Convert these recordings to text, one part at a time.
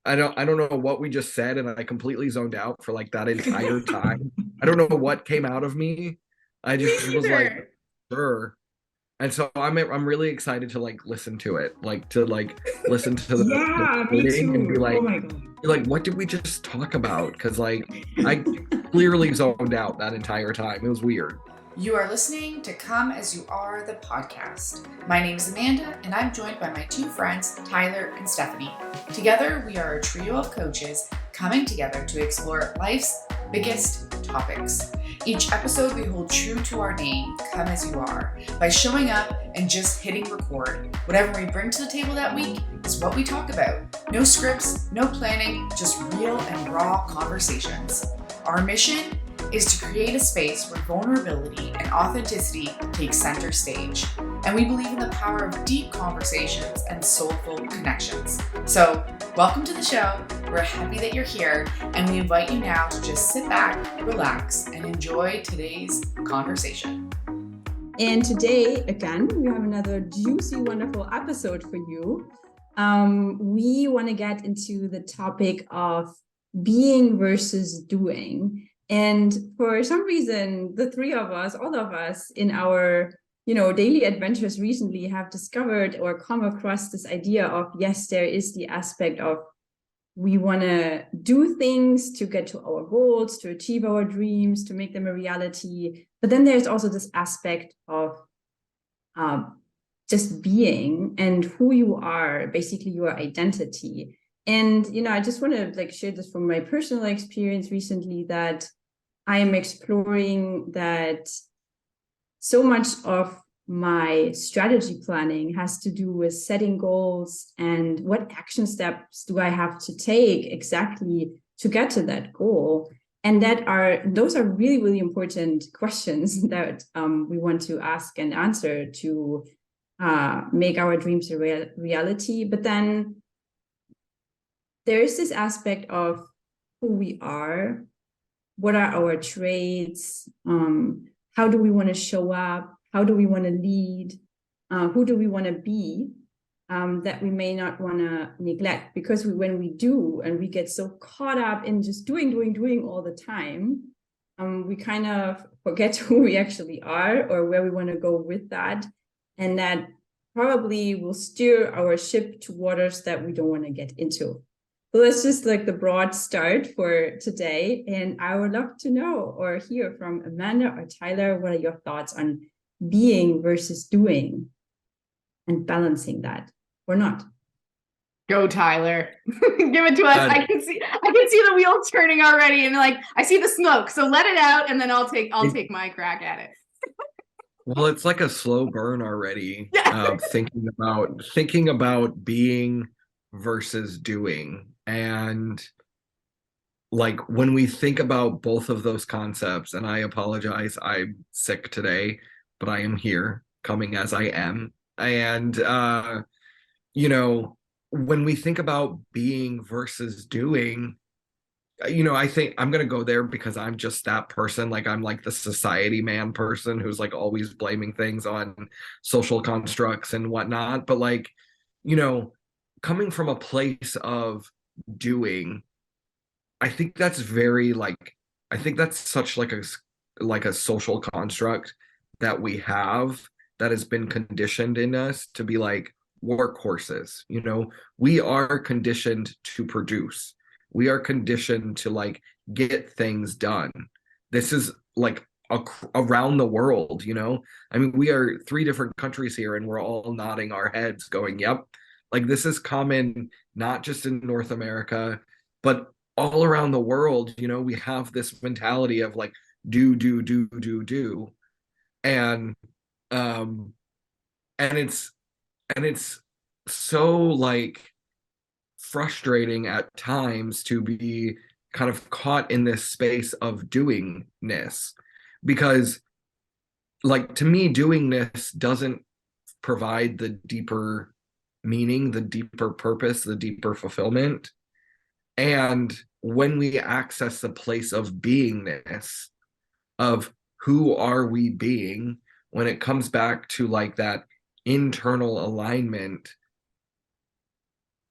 I don't know what we just said, and I completely zoned out for like that entire time. I don't know what came out of me. I Me just was like, neither. sure. And so I'm really excited to like listen to it, like to like listen to the Yeah, me recording and too. Oh my God. be like, what did we just talk about? Because like I clearly zoned out that entire time. It was weird. You are listening to Come As You Are, the podcast. My name is Amanda, and I'm joined by my two friends, Tyler and Stephanie. Together, we are a trio of coaches coming together to explore life's biggest topics. Each episode, we hold true to our name, Come As You Are, by showing up and just hitting record. Whatever we bring to the table that week is what we talk about. No scripts, no planning, just real and raw conversations. Our mission is to create a space where vulnerability and authenticity take center stage. And we believe in the power of deep conversations and soulful connections. So, welcome to the show. We're happy that you're here, and we invite you now to just sit back, relax, and enjoy today's conversation. And today, again, we have another juicy, wonderful episode for you. We want to get into the topic of being versus doing. And for some reason, the three of us, all of us in our, daily adventures recently have discovered or come across this idea of, yes, there is the aspect of we want to do things to get to our goals, to achieve our dreams, to make them a reality. But then there's also this aspect of just being and who you are, basically your identity. And, I just want to share this from my personal experience recently, that I am exploring that so much of my strategy planning has to do with setting goals and what action steps do I have to take exactly to get to that goal. And those are really, really important questions that we want to ask and answer to make our dreams a reality. But then there is this aspect of who we are. What are our traits? How do we want to show up? How do we want to lead? Who do we want to be? That we may not want to neglect, because when we do and we get so caught up in just doing all the time, we kind of forget who we actually are or where we want to go with that. And that probably will steer our ship to waters that we don't want to get into. So that's just the broad start for today. And I would love to know or hear from Amanda or Tyler, what are your thoughts on being versus doing and balancing that or not? Go, Tyler. Give it to us. I can see the wheels turning already, and I see the smoke. So let it out, and then I'll take my crack at it. Well, it's like a slow burn already. Yeah. Thinking about being versus doing. And like when we think about both of those concepts, and I apologize, I'm sick today, but I am here coming as I am. And when we think about being versus doing, I think I'm gonna go there because I'm just that person. Like I'm like the society man person who's like always blaming things on social constructs and whatnot. But you know, coming from a place of doing, I think that's very I think that's such like a social construct that we have that has been conditioned in us to be like workhorses. We are conditioned to produce. We are conditioned to get things done. This is around the world. I mean, we are three different countries here and we're all nodding our heads going, yep. Like this is common not just in North America, but all around the world. We have this mentality of do, do, do, do, do. And um and it's so frustrating at times to be kind of caught in this space of doingness, because to me doingness doesn't provide the deeper meaning, the deeper purpose, the deeper fulfillment. And when we access the place of beingness, of who are we being, when it comes back to that internal alignment,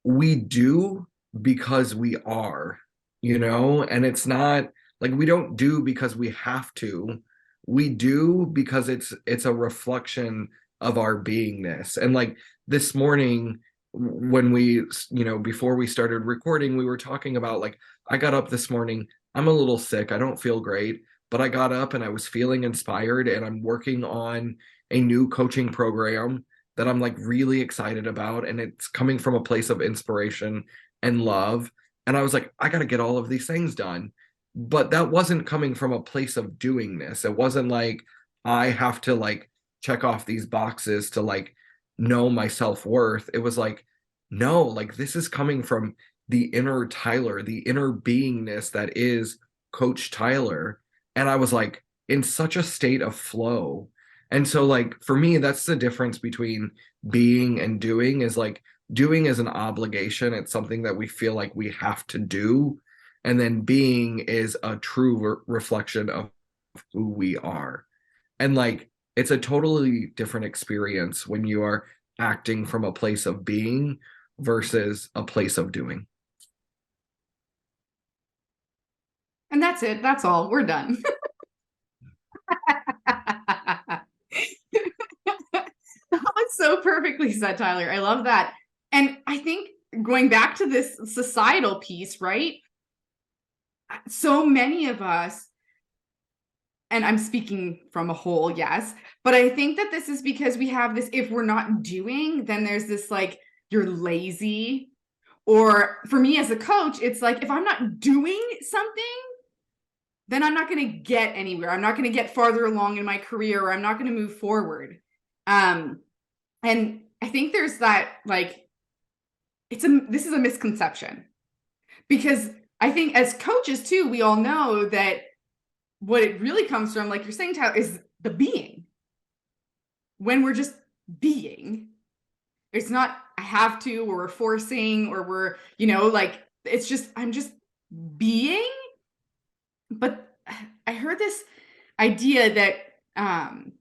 we do because we are, and it's not like we don't do because we have to. We do because it's a reflection of our beingness. And like this morning when before we started recording, we were talking about like I got up this morning, I'm a little sick, I don't feel great, but I got up and I was feeling inspired, and I'm working on a new coaching program that I'm like really excited about, and it's coming from a place of inspiration and love. And I was like, I got to get all of these things done. But that wasn't coming from a place of doing this. It wasn't like I have to like check off these boxes to like know my self-worth. It was like, no, like this is coming from the inner Tyler, the inner beingness that is Coach Tyler. And I was like in such a state of flow. And so like for me, that's the difference between being and doing. Is like doing is an obligation. It's something that we feel like we have to do. And then being is a true reflection of who we are. And like it's a totally different experience when you are acting from a place of being versus a place of doing. And that's it. That's all. We're done. That was so perfectly said, Tyler. I love that. And I think going back to this societal piece, right? So many of us, and I'm speaking from a whole, yes, but I think that this is because we have this, if we're not doing, then there's this like, you're lazy. Or for me as a coach, it's like, if I'm not doing something, then I'm not going to get anywhere. I'm not going to get farther along in my career, or I'm not going to move forward. And I think there's that, like, this is a misconception, because I think as coaches too, we all know that what it really comes from, like you're saying, Tyler, is the being. When we're just being, it's not I have to, or we're forcing, or we're, like, it's just, I'm just being. But I heard this idea that,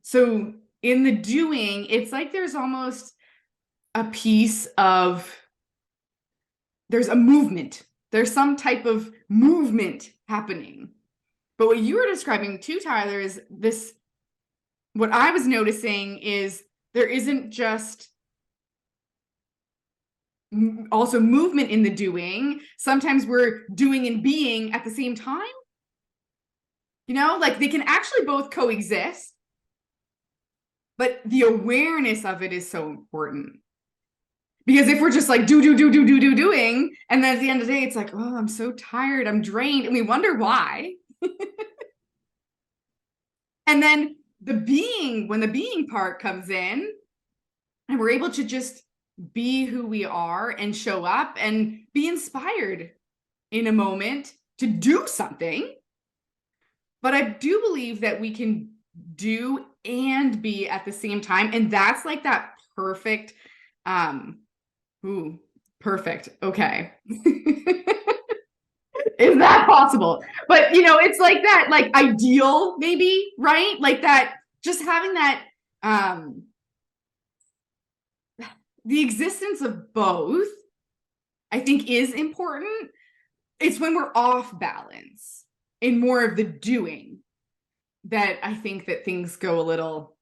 so in the doing, it's like there's almost a piece of, there's a movement. There's some type of movement happening. But what you were describing too, Tyler, is this, what I was noticing is there isn't just also movement in the doing. Sometimes we're doing and being at the same time. Like they can actually both coexist, but the awareness of it is so important. Because if we're just like doing, and then at the end of the day, it's like, oh, I'm so tired, I'm drained, and we wonder why. And then when the being part comes in, and we're able to just be who we are and show up and be inspired in a moment to do something. But I do believe that we can do and be at the same time. And that's like that perfect, perfect. Okay. Is that possible? But it's like that, like ideal, maybe, right? Like that, just having that, the existence of both, I think, is important. It's when we're off balance in more of the doing that I think that things go a little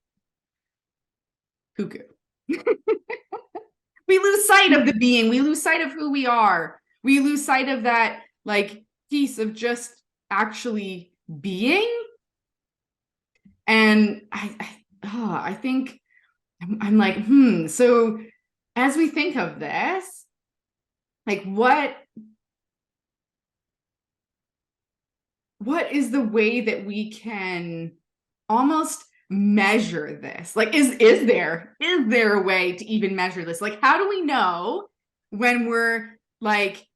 cuckoo. We lose sight of the being. We lose sight of who we are. We lose sight of that like piece of just actually being. And I think I'm like, so as we think of this, like what is the way that we can almost measure this? Like, is there a way to even measure this? Like, how do we know when we're like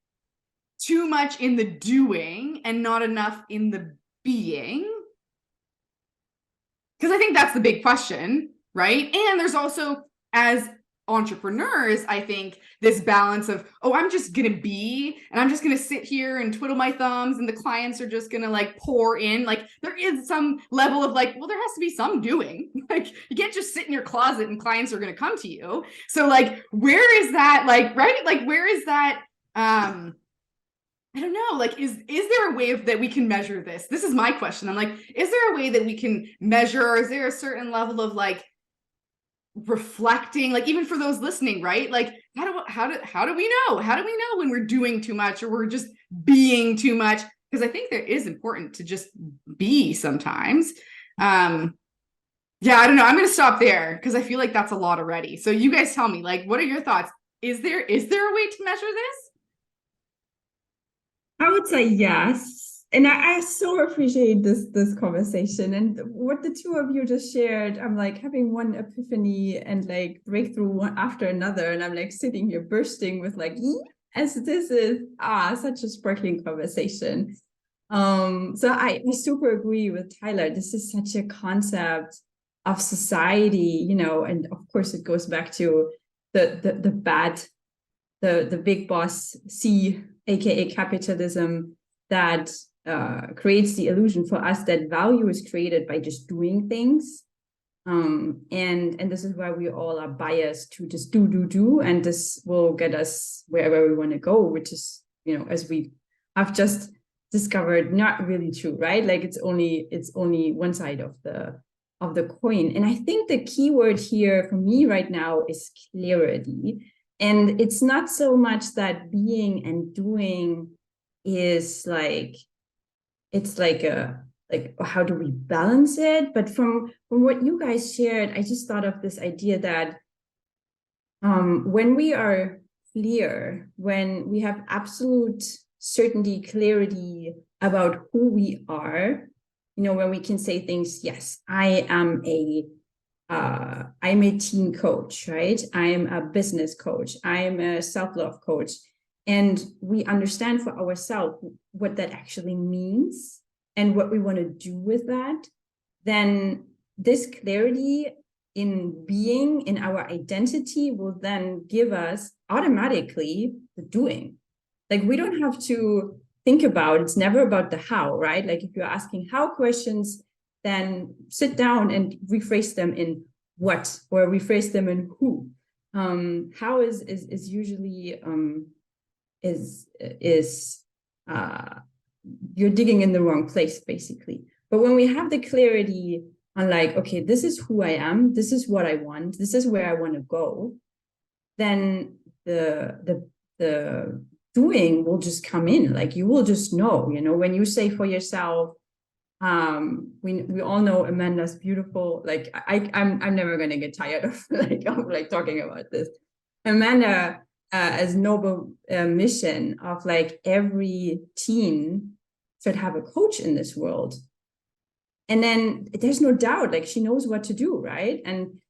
too much in the doing and not enough in the being? Because I think that's the big question, right? And there's also, as entrepreneurs, I think this balance of, oh, I'm just gonna be, and I'm just gonna sit here and twiddle my thumbs, and the clients are just gonna like pour in. Like there is some level of like, well, there has to be some doing. Like you can't just sit in your closet and clients are gonna come to you. So like, where is that, like, right? Like where is that I don't know, like, is there a way that we can measure this? This is my question. I'm like, is there a way that we can measure, or is there a certain level of like reflecting, like even for those listening, right? Like, how do we know? How do we know when we're doing too much or we're just being too much? Because I think that is important to just be sometimes. Yeah, I don't know. I'm gonna stop there because I feel like that's a lot already. So you guys tell me, like, what are your thoughts? Is there a way to measure this? I would say yes. And I so appreciate this conversation and what the two of you just shared. I'm like having one epiphany and like breakthrough one after another. And I'm like sitting here bursting with like, yes, this is such a sparkling conversation. So I super agree with Tyler. This is such a concept of society, you know, and of course it goes back to the bad, the big boss C, aka capitalism, that creates the illusion for us that value is created by just doing things. And this is why we all are biased to just do, and this will get us wherever we want to go, which is, you know, as we have just discovered, not really true, right? Like it's only one side of the coin. And I think the key word here for me right now is clarity. And it's not so much that being and doing is like, it's like how do we balance it? But from what you guys shared, I just thought of this idea that when we are clear, when we have absolute certainty, clarity about who we are, you know, when we can say things, yes, I'm a teen coach, right? I'm a business coach. I'm a self-love coach. And we understand for ourselves what that actually means and what we want to do with that, then this clarity in being, in our identity, will then give us automatically the doing. Like we don't have to think about, it's never about the how, right? Like if you're asking how questions, then sit down and rephrase them in what, or rephrase them in who. How is usually you're digging in the wrong place, basically. But when we have the clarity on like, okay, this is who I am, this is what I want, this is where I want to go, then the doing will just come in. Like you will just know, you know, when you say for yourself, we all know Amanda's beautiful, like I'm never gonna get tired of like talking about this. Amanda as noble mission of like every teen should have a coach in this world. And then there's no doubt, like she knows what to do, right? And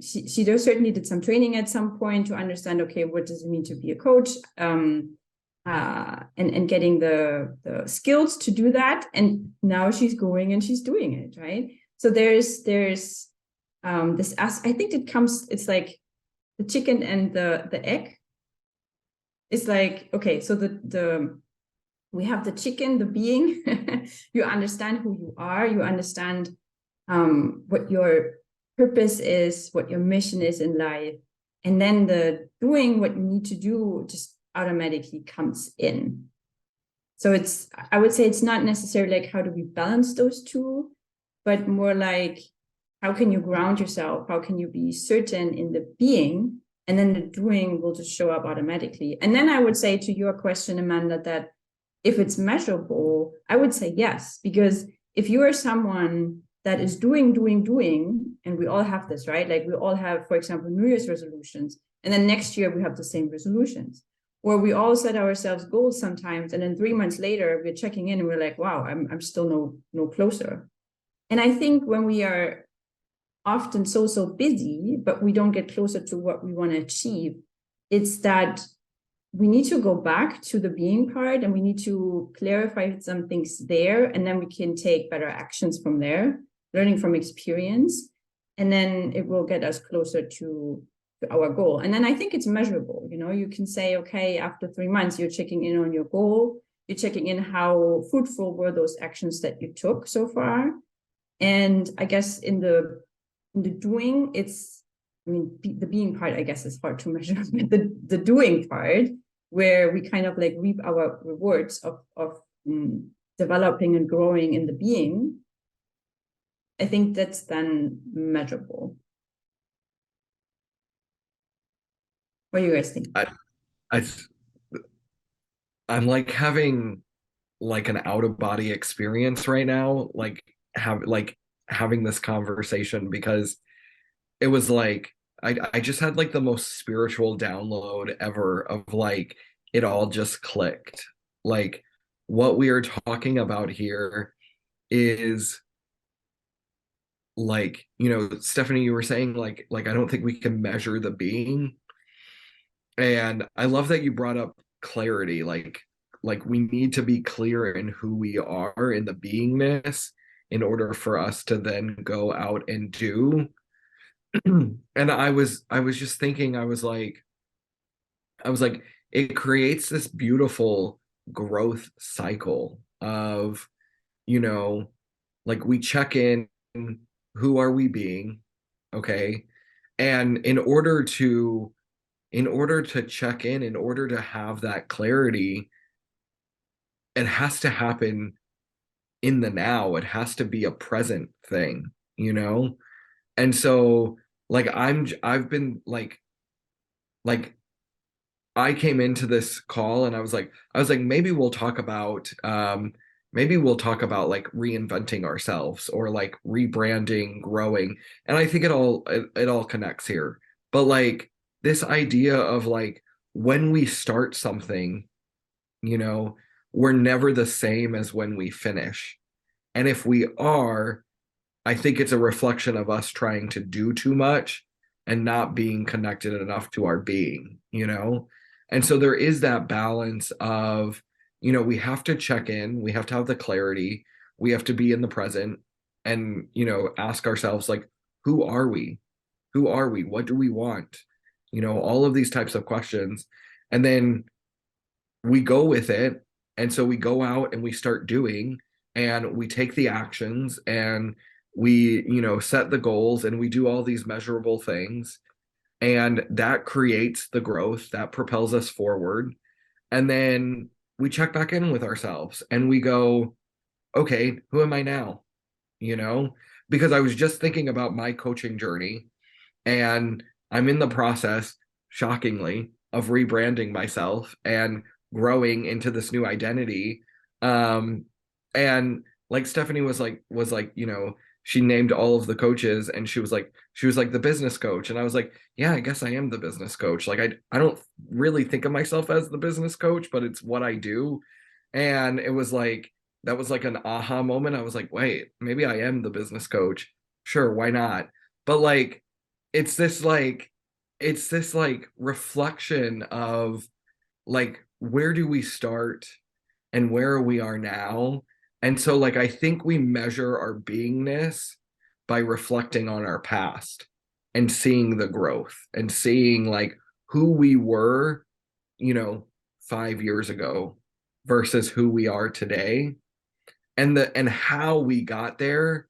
she certainly did some training at some point to understand, okay, what does it mean to be a coach? And getting the skills to do that. And now she's going and she's doing it, right? So there's this, I think it's like the chicken and the egg. It's like, okay, so we have the chicken, the being. You understand who you are, you understand what your purpose is, what your mission is in life. And then the doing what you need to do just automatically comes in. So I would say it's not necessarily like how do we balance those two, but more like how can you ground yourself? How can you be certain in the being? And then the doing will just show up automatically. And then I would say to your question, Amanda, that if it's measurable, I would say yes, because if you are someone that is doing, and we all have this, right? Like we all have, for example, New Year's resolutions, and then next year we have the same resolutions. Or we all set ourselves goals sometimes, and then 3 months later we're checking in and we're like, wow, I'm still no closer. And I think when we are often so busy, but we don't get closer to what we want to achieve, it's that we need to go back to the being part and we need to clarify some things there, and then we can take better actions from there, learning from experience, and then it will get us closer to our goal. And then I think it's measurable. You know, you can say, okay, after 3 months, you're checking in on your goal. You're checking in how fruitful were those actions that you took so far. And I guess in the doing, the being part, I guess, is hard to measure. But the doing part, where we kind of like reap our rewards of developing and growing in the being, I think that's then measurable. What do you guys think? I I'm like having like an out of body experience right now, having this conversation, because it was like I just had like the most spiritual download ever of like it all just clicked. Like what we are talking about here is like, Stephanie, you were saying like I don't think we can measure the being. And I love that you brought up clarity. Like we need to be clear in who we are in the beingness in order for us to then go out and do. And I was just thinking, I was like, it creates this beautiful growth cycle of, you know, like we check in, who are we being? Okay. And in order to check in order to have that clarity, it has to happen in the now. It has to be a present thing, you know? And so like I've been like I came into this call and I was like maybe we'll talk about like reinventing ourselves or like rebranding, growing. And I think it all connects here. But like this idea of like when we start something, you know, we're never the same as when we finish. And if we are, I think it's a reflection of us trying to do too much and not being connected enough to our being, you know? And so there is that balance of, we have to check in, we have to have the clarity, we have to be in the present and, ask ourselves, like, who are we? Who are we? What do we want? All of these types of questions. And then we go with it. And so we go out and we start doing, and we take the actions, and we, set the goals, and we do all these measurable things. And that creates the growth that propels us forward. And then we check back in with ourselves and we go, okay, who am I now? You know, because I was just thinking about my coaching journey, and I'm in the process, shockingly, of rebranding myself and growing into this new identity. Um, and like Stephanie was like, she named all of the coaches, and she was like the business coach. And I was like, yeah, I guess I am the business coach. Like I don't really think of myself as the business coach, but it's what I do. And it was like that was like an aha moment. I was like, wait, maybe I am the business coach. Sure, why not? But like it's this like it's this like reflection of like where do we start and where we are now. And so like I think we measure our beingness by reflecting on our past and seeing the growth and seeing like who we were, 5 years ago versus who we are today. And how we got there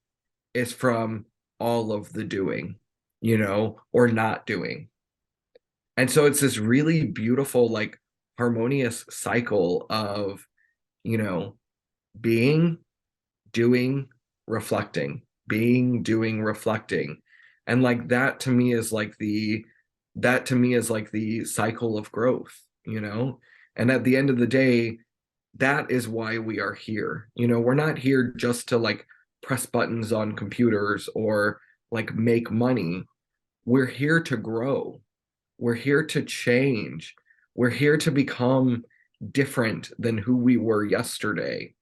is from all of the doing, or not doing. And so it's this really beautiful, like harmonious cycle of, you know, being, doing, reflecting, being, doing, reflecting. And like that to me is like the cycle of growth, And at the end of the day, that is why we are here. We're not here just to like press buttons on computers or like make money. We're here to grow. We're here to change. We're here to become different than who we were yesterday.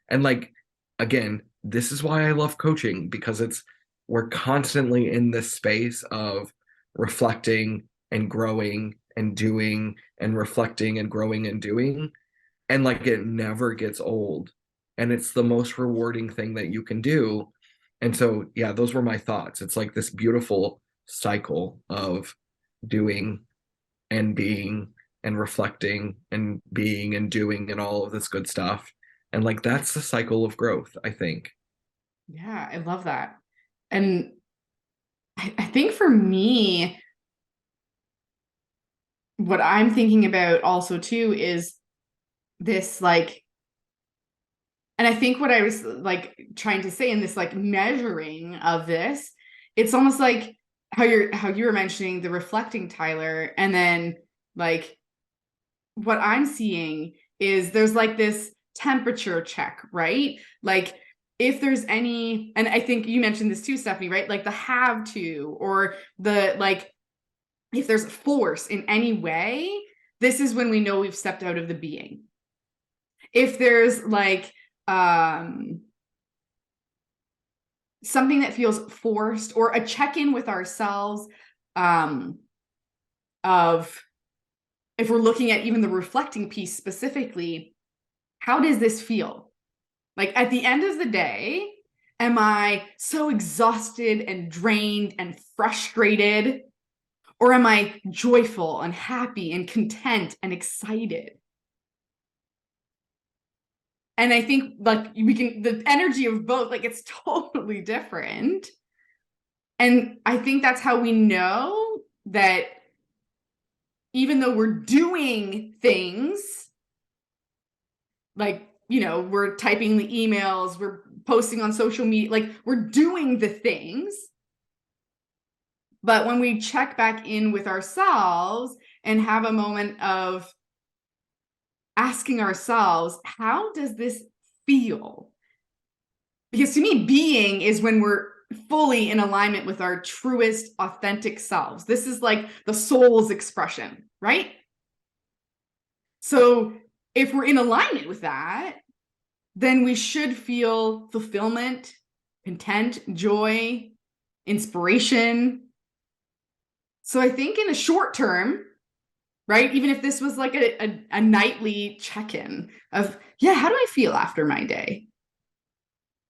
And like, again, this is why I love coaching, because we're constantly in this space of reflecting and growing and doing and reflecting and growing and doing. And like, it never gets old. And it's the most rewarding thing that you can do. And so, yeah, those were my thoughts. It's like this beautiful cycle of doing and being and reflecting and being and doing and all of this good stuff. And like that's the cycle of growth, I think. Yeah, I love that. And I think for me, what I'm thinking about also too is this like, and I think what I was like trying to say in this like measuring of this, it's almost like how you were mentioning the reflecting, Tyler, and then like what I'm seeing is there's like this temperature check, right? Like if there's any, and I think you mentioned this too, Stephanie, right? Like the have to, or the like, if there's force in any way, this is when we know we've stepped out of the being. If there's like something that feels forced, or a check-in with ourselves, of if we're looking at even the reflecting piece specifically, how does this feel? Like at the end of the day, am I so exhausted and drained and frustrated? Or am I joyful and happy and content and excited? And I think like we can, the energy of both, like it's totally different. And I think that's how we know that even though we're doing things, like, you know, we're typing the emails, we're posting on social media, like we're doing the things. But when we check back in with ourselves and have a moment of asking ourselves, how does this feel? Because to me, being is when we're fully in alignment with our truest, authentic selves. This is like the soul's expression, right? So if we're in alignment with that, then we should feel fulfillment, content, joy, inspiration. So I think in the short term, right, even if this was like a nightly check-in of, yeah, how do I feel after my day?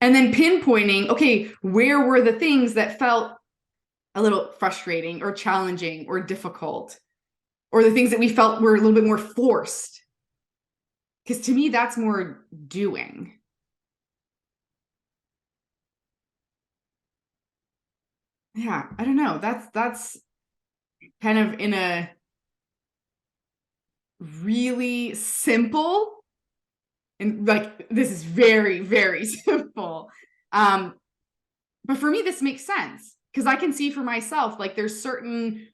And then pinpointing, okay, where were the things that felt a little frustrating or challenging or difficult, or the things that we felt were a little bit more forced? Because to me, that's more doing. Yeah, I don't know. That's kind of in a really simple, and like this is very, very simple. But for me, this makes sense because I can see for myself, like there's certain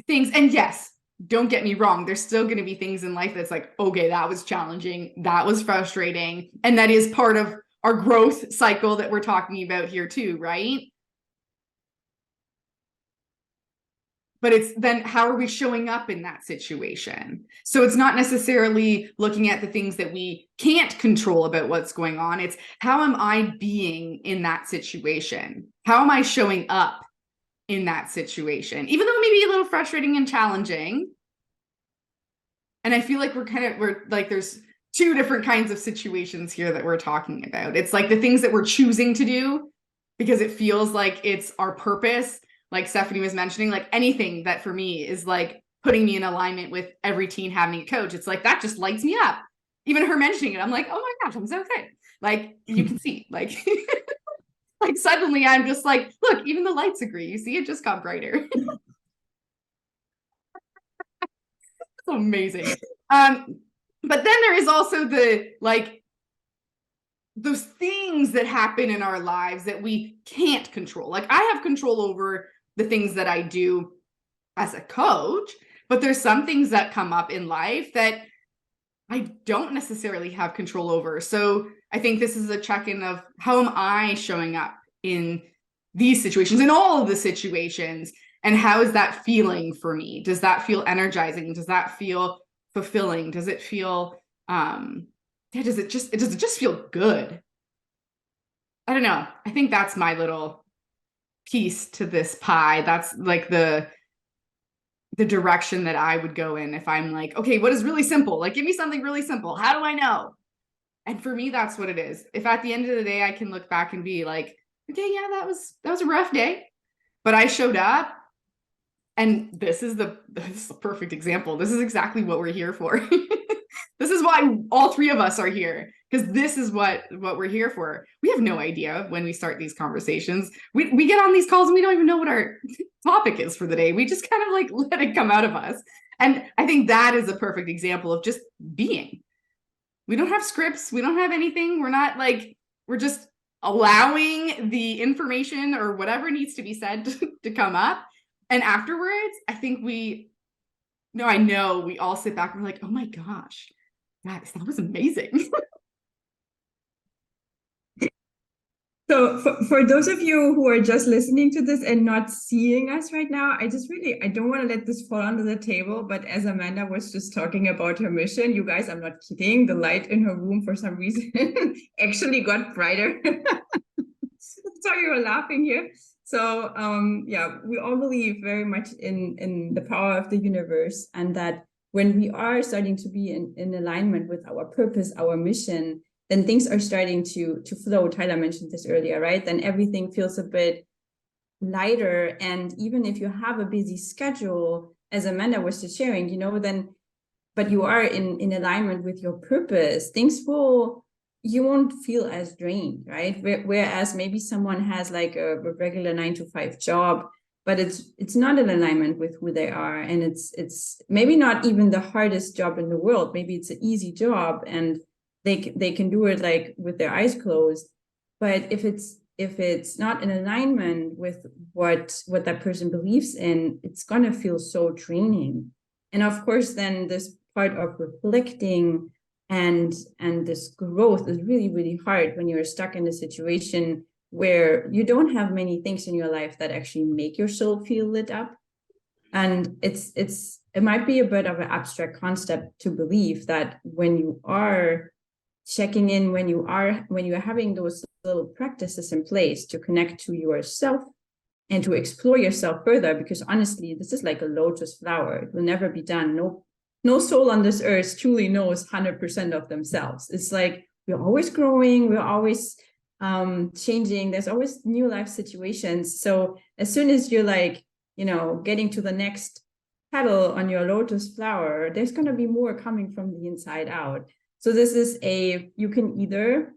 things, and yes, don't get me wrong, there's still going to be things in life that's like, okay, that was challenging, that was frustrating, and that is part of our growth cycle that we're talking about here too, right? But it's then how are we showing up in that situation? So it's not necessarily looking at the things that we can't control about what's going on. It's how am I being in that situation? How am I showing up in that situation? Even though maybe a little frustrating and challenging. And I feel like we're like, there's two different kinds of situations here that we're talking about. It's like the things that we're choosing to do because it feels like it's our purpose, like Stephanie was mentioning, like anything that for me is like putting me in alignment with every teen having a coach. It's like that just lights me up. Even her mentioning it, I'm like, oh my gosh, I'm so good. Like you can see, like like suddenly I'm just like, look, even the lights agree. You see, it just got brighter. It's amazing. But then there is also the like those things that happen in our lives that we can't control. Like I have control over the things that I do as a coach, but there's some things that come up in life that I don't necessarily have control over. So I think this is a check-in of how am I showing up in these situations, in all of the situations, and how is that feeling for me? Does that feel energizing? Does that feel fulfilling? Does it feel yeah, does it just feel good? I don't know. I think that's my little piece to this pie. That's like the direction that I would go in if I'm like, okay, what is really simple? Like, give me something really simple. How do I know? And for me, that's what it is. If at the end of the day, I can look back and be like, okay, yeah, that was a rough day, but I showed up. And this is the perfect example. This is exactly what we're here for. This is why all three of us are here, because this is what we're here for. We have no idea when we start these conversations. We get on these calls and we don't even know what our topic is for the day. We just kind of like let it come out of us. And I think that is a perfect example of just being. We don't have scripts. We don't have anything. We're not like, we're just allowing the information or whatever needs to be said to come up. And afterwards, I know we all sit back and we're like, oh my gosh, that was amazing. So for those of you who are just listening to this and not seeing us right now, I don't want to let this fall under the table, but as Amanda was just talking about her mission, you guys, I'm not kidding, the light in her room for some reason actually got brighter. Sorry, you were laughing here. So yeah, we all believe very much in the power of the universe, and that when we are starting to be in alignment with our purpose, our mission, then things are starting to flow. Tyler mentioned this earlier, right? Then everything feels a bit lighter. And even if you have a busy schedule, as Amanda was just sharing, but you are in alignment with your purpose, you won't feel as drained, right? Whereas maybe someone has like a regular 9-to-5 job, but it's not in alignment with who they are. And it's maybe not even the hardest job in the world. Maybe it's an easy job and they can do it like with their eyes closed. But if it's not in alignment with what that person believes in, it's gonna feel so draining. And of course, then this part of reflecting and this growth is really, really hard when you're stuck in a situation where you don't have many things in your life that actually make your soul feel lit up. And it might be a bit of an abstract concept to believe that when you are checking in, when you're having those little practices in place to connect to yourself and to explore yourself further, because honestly, this is like a lotus flower. It will never be done. No soul on this earth truly knows 100% of themselves. It's like we're always growing, we're always changing. There's always new life situations. So as soon as you're like, getting to the next petal on your lotus flower, there's going to be more coming from the inside out. So this is you can either,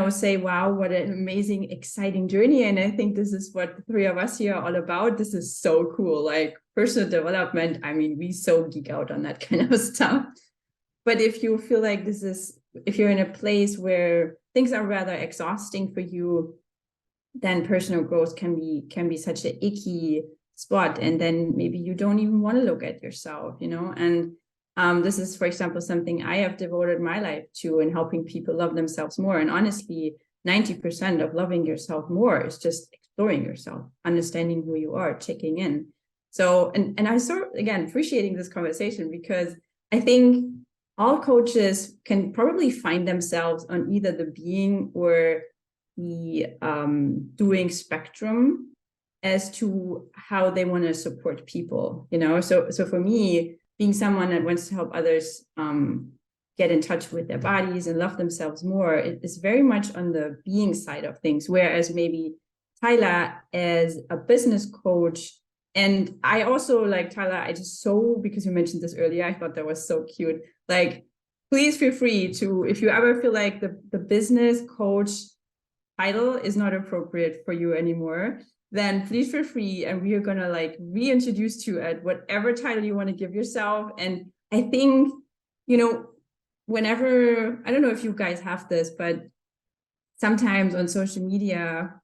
say, wow, what an amazing, exciting journey. And I think this is what the three of us here are all about. This is so cool. Like personal development. I mean, we so geek out on that kind of stuff. But if you feel like if you're in a place where things are rather exhausting for you, then personal growth can be such an icky spot. And then maybe you don't even want to look at yourself, and this is, for example, something I have devoted my life to in helping people love themselves more. And honestly, 90% of loving yourself more is just exploring yourself, understanding who you are, checking in. So, and I again, appreciating this conversation, because I think all coaches can probably find themselves on either the being or the doing spectrum as to how they want to support people, So for me, being someone that wants to help others get in touch with their bodies and love themselves more, it is very much on the being side of things. Whereas maybe Tyler, as a business coach, and I also like Tyler, because you mentioned this earlier, I thought that was so cute. Like, please feel free to, if you ever feel like the business coach title is not appropriate for you anymore, then please feel free, and we are gonna like reintroduce you at whatever title you want to give yourself. And I think, whenever, I don't know if you guys have this, but sometimes on social media,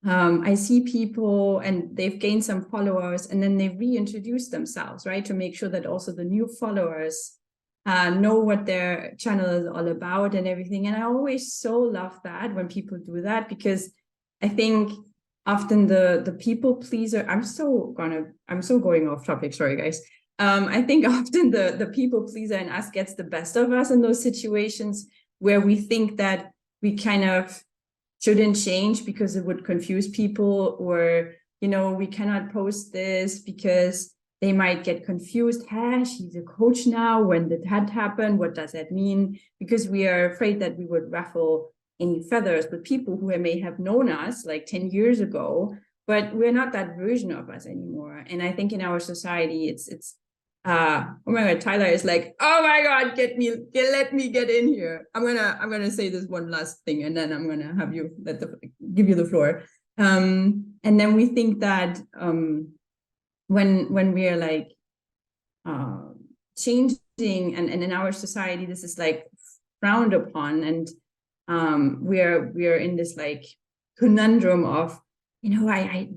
I see people and they've gained some followers, and then they reintroduce themselves, right? To make sure that also the new followers know what their channel is all about and everything. And I always so love that when people do that, because I think often the people pleaser, I'm so going off topic, sorry guys. I think often the people pleaser in us gets the best of us in those situations where we think that we kind of shouldn't change because it would confuse people, or, we cannot post this because they might get confused. She's a coach now. When did that happen? What does that mean? Because we are afraid that we would ruffle any feathers with people who may have known us like 10 years ago, but we're not that version of us anymore. And I think in our society, it's oh my God, Tyler is like, oh my God, let me get in here. I'm gonna say this one last thing, and then I'm gonna have you give you the floor. And then we think that when we are like changing, and in our society, this is like frowned upon, and we are in this like conundrum of, I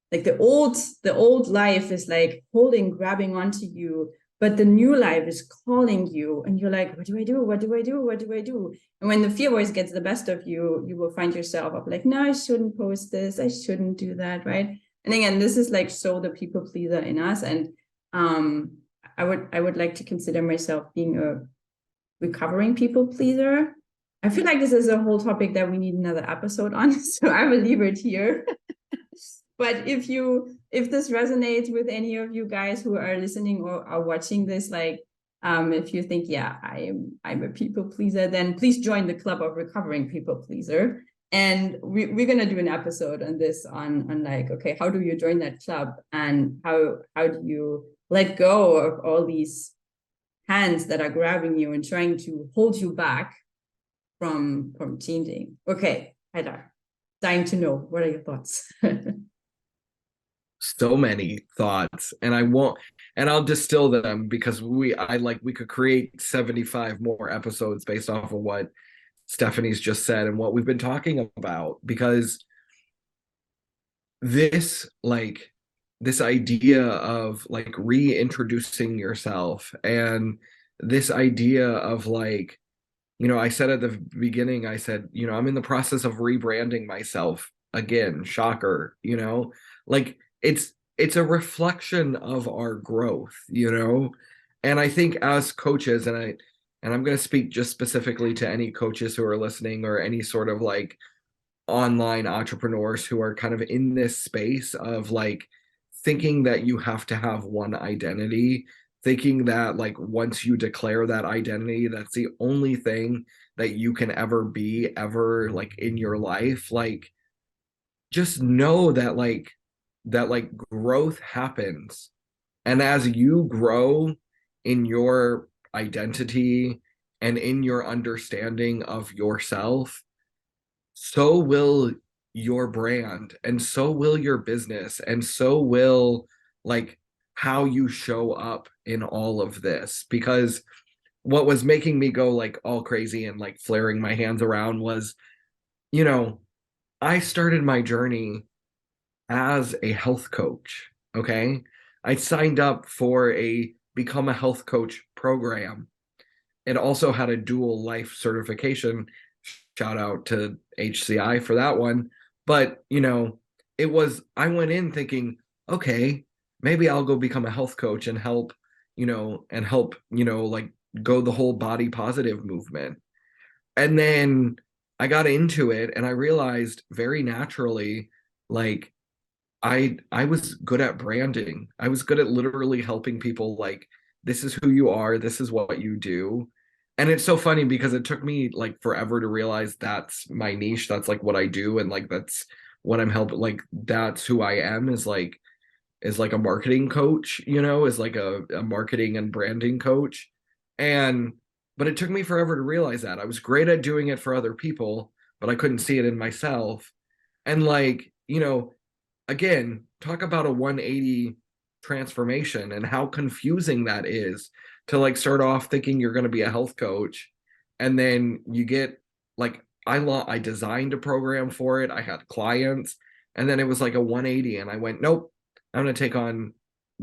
like the old life is like grabbing onto you, but the new life is calling you, and you're like, what do I do? What do I do? What do I do? And when the fear voice gets the best of you, you will find yourself up like, no, I shouldn't post this. I shouldn't do that, right? And again, this is like so the people pleaser in us. And I would like to consider myself being a recovering people pleaser. I feel like this is a whole topic that we need another episode on, so I will leave it here. But if this resonates with any of you guys who are listening or are watching this, like if you think, yeah, I'm a people pleaser, then please join the club of recovering people pleaser. And we're gonna do an episode on this on like, okay, how do you join that club, and how do you let go of all these hands that are grabbing you and trying to hold you back from changing. Okay, Haidar, dying to know, what are your thoughts? So many thoughts, and I'll distill them, because we could create 75 more episodes based off of what Stephanie's just said and what we've been talking about, because this idea of like reintroducing yourself, and this idea of like, I said at the beginning, I said, I'm in the process of rebranding myself again. Shocker, like it's a reflection of our growth, and I think as coaches, and I'm going to speak just specifically to any coaches who are listening, or any sort of like online entrepreneurs who are kind of in this space of like thinking that you have to have one identity, thinking that like once you declare that identity, that's the only thing that you can ever be ever like in your life. Like, just know that growth happens, and as you grow in your identity and in your understanding of yourself, so will your brand, and so will your business, and so will like how you show up in all of this. Because what was making me go like all crazy and like flaring my hands around was, I started my journey as a health coach. Okay. I signed up for a become a health coach program. It also had a dual life certification. Shout out to HCI for that one. But, I went in thinking, okay, maybe I'll go become a health coach and help, like go the whole body positive movement. And then I got into it, and I realized very naturally, like, I was good at branding. I was good at literally helping people, like, this is who you are, this is what you do. And it's so funny because it took me like forever to realize that's my niche, that's like what I do, and like that's what I'm helping, like that's who I am, is like a marketing coach, is like a marketing and branding coach. And but it took me forever to realize that. I was great at doing it for other people, but I couldn't see it in myself. And like, again, talk about a 180 transformation and how confusing that is, to like start off thinking you're going to be a health coach, and then you get like, I designed a program for it, I had clients, and then it was like a 180, and I went, nope, I'm going to take on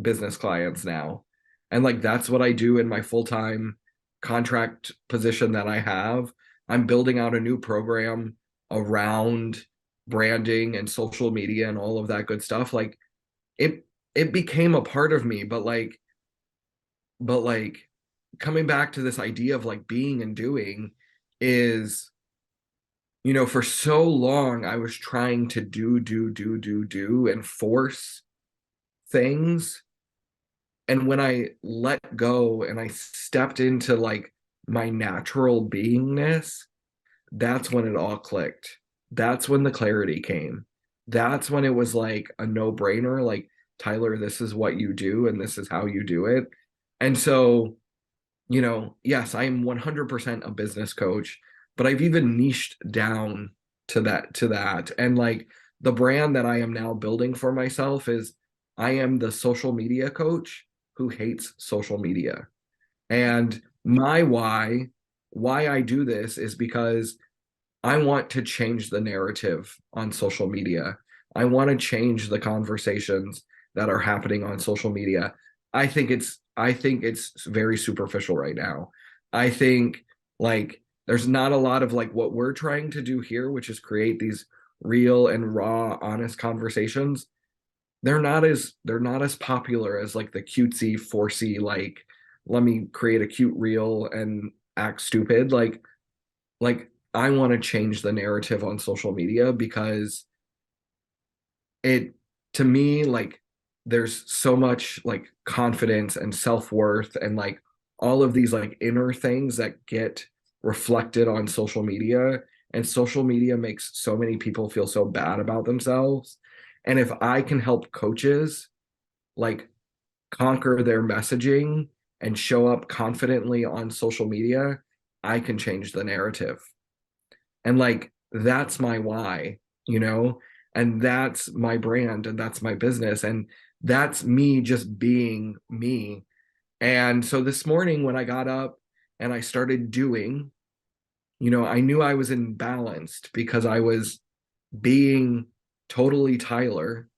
business clients now. And like that's what I do in my full-time contract position that I have. I'm building out a new program around branding and social media and all of that good stuff. Like it became a part of me, but coming back to this idea of like being and doing is, for so long I was trying to do and force things. And when I let go and I stepped into like my natural beingness, that's when it all clicked. That's when the clarity came. That's when it was like a no-brainer. Like, Tyler, this is what you do and this is how you do it. And so, yes, I am 100% a business coach, but I've even niched down to that. And like the brand that I am now building for myself is I am the social media coach who hates social media. And my why I do this is because I want to change the narrative on social media. I want to change the conversations that are happening on social media. I think it's very superficial right now. I think like there's not a lot of like what we're trying to do here, which is create these real and raw, honest conversations. They're not as popular as like the cutesy, forcey, like let me create a cute reel and act stupid. Like I want to change the narrative on social media because it to me like there's so much like confidence and self-worth and like all of these like inner things that get reflected on social media, and social media makes so many people feel so bad about themselves. And if I can help coaches like conquer their messaging and show up confidently on social media, I can change the narrative. And like that's my why, and that's my brand and that's my business and that's me just being me. And so this morning when I got up and I started doing, I knew I was imbalanced because I was being totally Tyler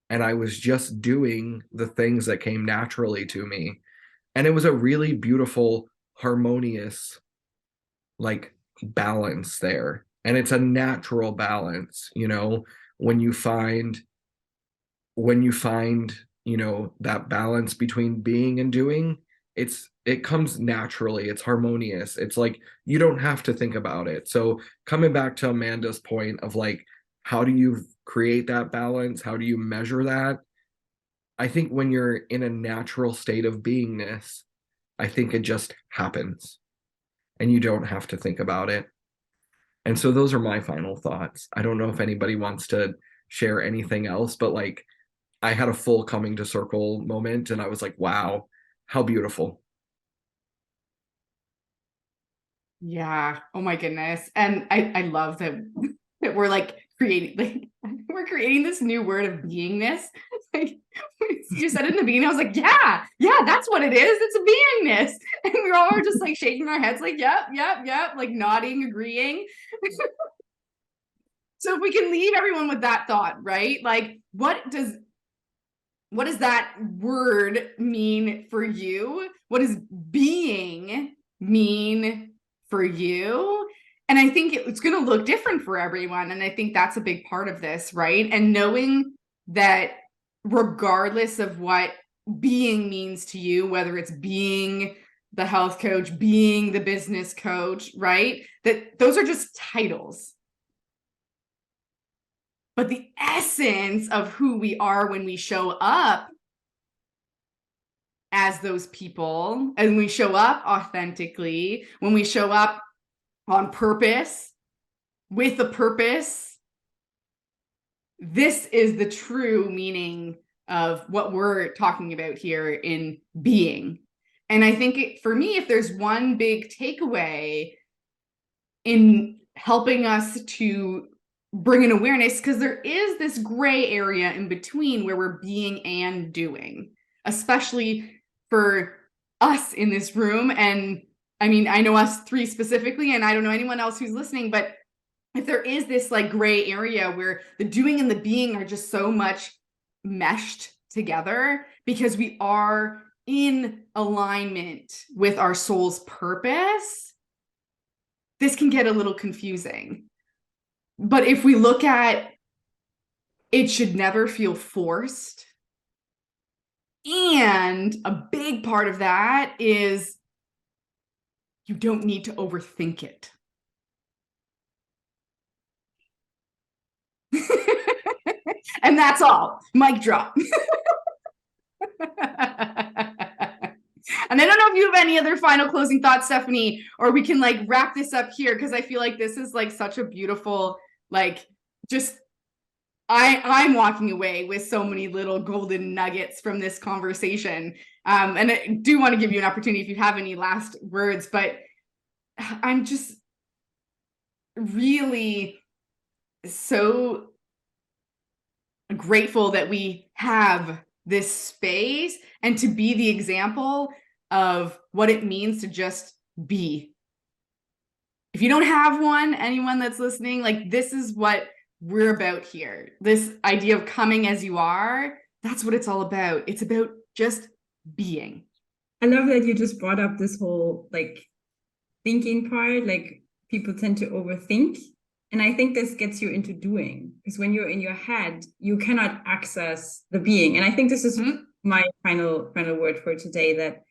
and I was just doing the things that came naturally to me. And it was a really beautiful, harmonious like balance there. And it's a natural balance, when you find that balance between being and doing, it comes naturally. It's harmonious. It's like you don't have to think about it. So coming back to Amanda's point of like, how do you create that balance? How do you measure that? I think when you're in a natural state of beingness, I think it just happens and you don't have to think about it. And so those are my final thoughts. I don't know if anybody wants to share anything else, but like I had a full coming to circle moment and I was like, wow, how beautiful. Yeah. Oh my goodness. And I love that we're like creating we're creating this new word of beingness. Like you said in the beginning, I was like, yeah, that's what it is. It's a beingness. And we all were just like shaking our heads, like, yep, like nodding, agreeing. So if we can leave everyone with that thought, right? Like, what does that word mean for you? What does being mean for you? And I think it's going to look different for everyone. And I think that's a big part of this, right? And knowing that regardless of what being means to you, whether it's being the health coach, being the business coach, right? That those are just titles. But the essence of who we are when we show up as those people, and we show up authentically, when we show up on purpose, with a purpose, this is the true meaning of what we're talking about here in being. And I think for me, if there's one big takeaway in helping us to bring an awareness, because there is this gray area in between where we're being and doing, especially for us in this room. And I mean, I know us three specifically, and I don't know anyone else who's listening, but if there is this like gray area where the doing and the being are just so much meshed together because we are in alignment with our soul's purpose, this can get a little confusing. But if we look at it, should never feel forced. And a big part of that is you don't need to overthink it. And that's all. Mic drop. And I don't know if you have any other final closing thoughts, Stephanie, or we can like wrap this up here, because I feel like this is like such a beautiful, like just I'm walking away with so many little golden nuggets from this conversation. And I do want to give you an opportunity if you have any last words, but I'm just really so grateful that we have this space and to be the example of what it means to just be. If you don't have one, anyone that's listening, like, this is what we're about here. This idea of coming as you are, that's what it's all about. It's about just being. I love that you just brought up this whole like thinking part. Like, people tend to overthink. And I think this gets you into doing, because when you're in your head, you cannot access the being. And I think this is my final word for today, that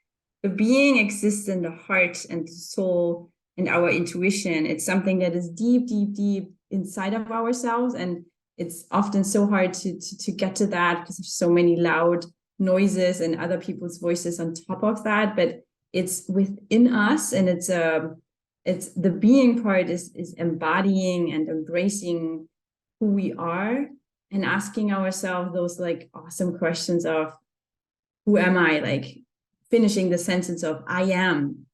the being exists in the heart and the soul and our intuition. It's something that is deep, deep, deep inside of ourselves. And it's often so hard to get to that because there's so many loud noises and other people's voices on top of that. But it's within us, and it's the being part is embodying and embracing who we are and asking ourselves those like awesome questions of, who am I? Like, finishing the sentence of I am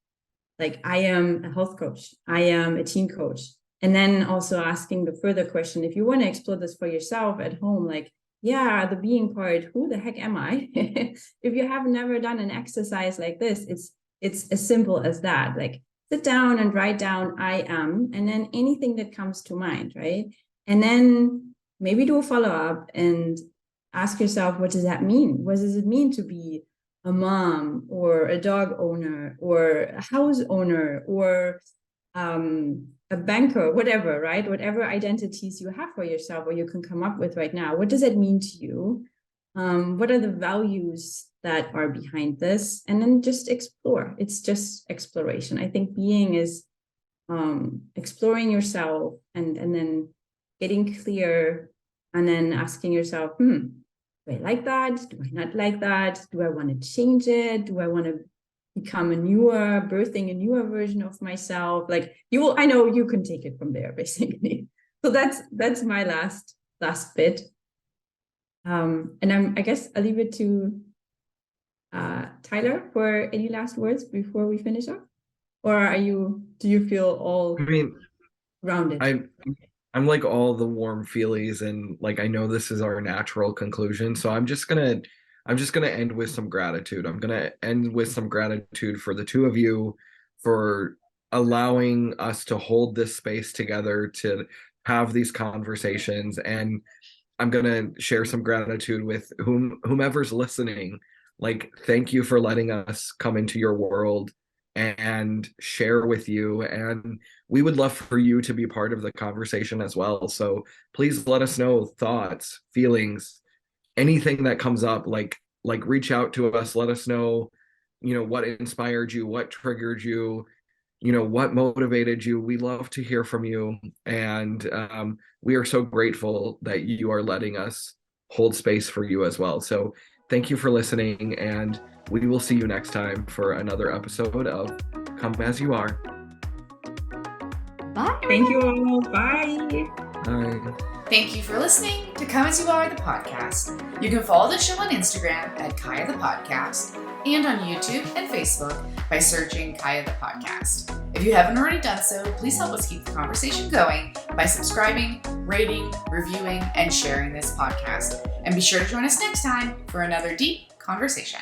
a health coach, I am a team coach. And then also asking the further question, if you want to explore this for yourself at home, like, yeah, the being part, who the heck am I? If you have never done an exercise like this, it's as simple as that. Like, sit down and write down I am, and then anything that comes to mind, right? And then maybe do a follow-up and ask yourself, what does that mean? What does it mean to be a mom or a dog owner or a house owner or a banker, whatever, right? Whatever identities you have for yourself or you can come up with right now. What does it mean to you? What are the values that are behind this? And then just explore. It's just exploration. I think being is exploring yourself and then getting clear, and then asking yourself, do I like that? Do I not like that? Do I want to change it? Do I want to become birthing a newer version of myself? Like, I know you can take it from there, basically. So that's my last bit. And I guess I'll leave it to Tyler for any last words before we finish up. Or do you feel all rounded? I'm like all the warm feelies, and like I know this is our natural conclusion, so I'm just gonna end with some gratitude. I'm gonna end with some gratitude for the two of you for allowing us to hold this space together, to have these conversations, and I'm gonna share some gratitude with whomever's listening. Like, thank you for letting us come into your world and share with you, and we would love for you to be part of the conversation as well. So please let us know thoughts, feelings, anything that comes up. Like reach out to us, let us know, what inspired you, what triggered you, what motivated you. We love to hear from you, and we are so grateful that you are letting us hold space for you as well. So thank you for listening, and we will see you next time for another episode of Come As You Are. Bye. Thank you all. Bye. Bye. Thank you for listening to Come As You Are, the podcast. You can follow the show on Instagram at Kaya the Podcast and on YouTube and Facebook by searching Kaya the Podcast. If you haven't already done so, please help us keep the conversation going by subscribing, rating, reviewing, and sharing this podcast. And be sure to join us next time for another deep conversation.